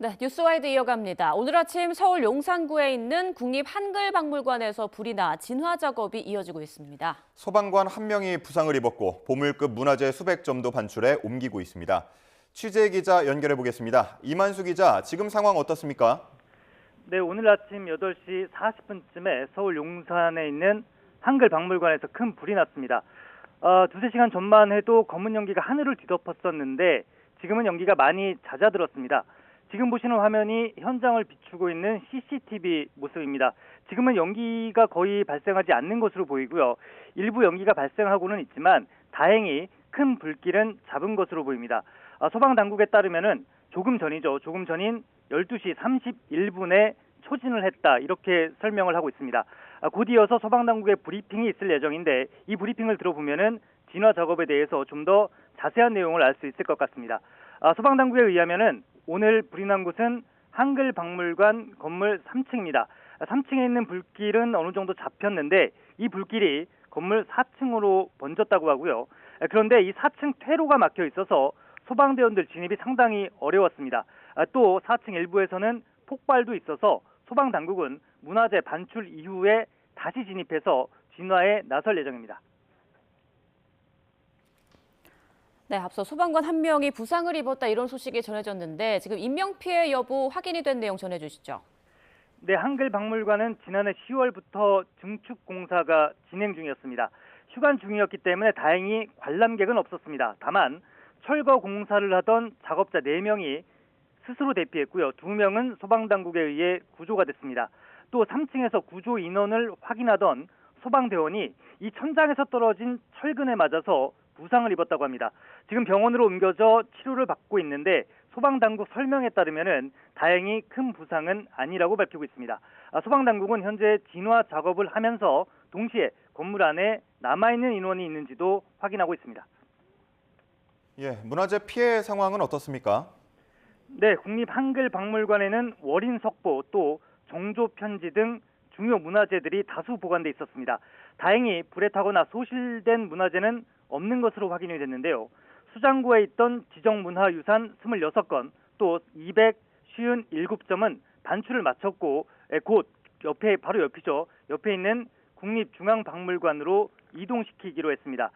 네, 뉴스와이드 이어갑니다. 오늘 아침 서울 용산구에 있는 국립한글박물관에서 불이 나 진화 작업이 이어지고 있습니다. 소방관 한 명이 부상을 입었고 보물급 문화재 수백 점도 반출해 옮기고 있습니다. 취재 기자 연결해 보겠습니다. 이만수 기자, 지금 상황 어떻습니까? 네, 오늘 아침 8시 40분쯤에 서울 용산에 있는 한글박물관에서 큰 불이 났습니다. 두세 시간 전만 해도 검은 연기가 하늘을 뒤덮었었는데 지금은 연기가 많이 잦아들었습니다. 지금 보시는 화면이 현장을 비추고 있는 CCTV 모습입니다. 지금은 연기가 거의 발생하지 않는 것으로 보이고요. 일부 연기가 발생하고는 있지만 다행히 큰 불길은 잡은 것으로 보입니다. 소방당국에 따르면은 조금 전인 12시 31분에 초진을 했다, 이렇게 설명을 하고 있습니다. 곧 이어서 소방당국의 브리핑이 있을 예정인데 이 브리핑을 들어보면은 진화 작업에 대해서 좀 더 자세한 내용을 알 수 있을 것 같습니다. 소방당국에 의하면은 오늘 불이 난 곳은 한글박물관 건물 3층입니다. 3층에 있는 불길은 어느 정도 잡혔는데 이 불길이 건물 4층으로 번졌다고 하고요. 그런데 이 4층 퇴로가 막혀 있어서 소방대원들 진입이 상당히 어려웠습니다. 또 4층 일부에서는 폭발도 있어서 소방당국은 문화재 반출 이후에 다시 진입해서 진화에 나설 예정입니다. 네, 앞서 소방관 한 명이 부상을 입었다, 이런 소식이 전해졌는데 지금 인명피해 여부 확인이 된 내용 전해주시죠. 네, 한글박물관은 지난해 10월부터 증축 공사가 진행 중이었습니다. 휴관 중이었기 때문에 다행히 관람객은 없었습니다. 다만 철거 공사를 하던 작업자 4명이 스스로 대피했고요. 2명은 소방당국에 의해 구조가 됐습니다. 또 3층에서 구조 인원을 확인하던 소방대원이 이 천장에서 떨어진 철근에 맞아서 부상을 입었다고 합니다. 지금 병원으로 옮겨져 치료를 받고 있는데 소방당국 설명에 따르면은 다행히 큰 부상은 아니라고 밝히고 있습니다. 소방당국은 현재 진화 작업을 하면서 동시에 건물 안에 남아있는 인원이 있는지도 확인하고 있습니다. 예, 문화재 피해 상황은 어떻습니까? 네, 국립한글박물관에는 월인 석보, 또 정조 편지 등 중요 문화재들이 다수 보관돼 있었습니다. 다행히 불에 타거나 소실된 문화재는 없는 것으로 확인이 됐는데요. 수장고에 있던 지정문화유산 26건, 또 257점은 반출을 마쳤고 곧 바로 옆에 있는 국립중앙박물관으로 이동시키기로 했습니다.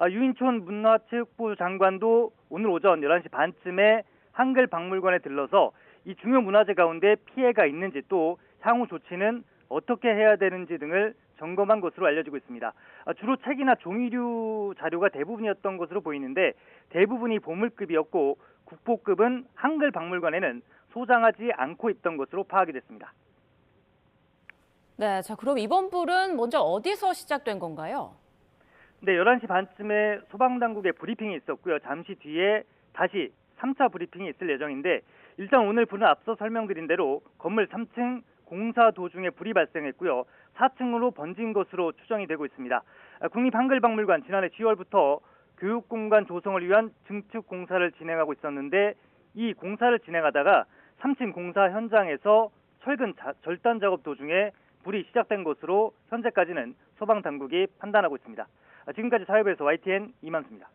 유인촌 문화체육부 장관도 오늘 오전 11시 반쯤에 한글박물관에 들러서 이 중요 문화재 가운데 피해가 있는지, 또 향후 조치는 어떻게 해야 되는지 등을 점검한 것으로 알려지고 있습니다. 주로 책이나 종이류 자료가 대부분이었던 것으로 보이는데 대부분이 보물급이었고 국보급은 한글박물관에는 소장하지 않고 있던 것으로 파악이 됐습니다. 네, 자, 그럼 이번 불은 먼저 어디서 시작된 건가요? 네, 11시 반쯤에 소방당국의 브리핑이 있었고요. 잠시 뒤에 다시 3차 브리핑이 있을 예정인데 일단 오늘 불은 앞서 설명드린 대로 건물 3층 공사 도중에 불이 발생했고요. 4층으로 번진 것으로 추정이 되고 있습니다. 국립한글박물관 지난해 10월부터 교육공간 조성을 위한 증축 공사를 진행하고 있었는데 이 공사를 진행하다가 3층 공사 현장에서 철근 절단 작업 도중에 불이 시작된 것으로 현재까지는 소방당국이 판단하고 있습니다. 지금까지 사회부에서 YTN 이만수입니다.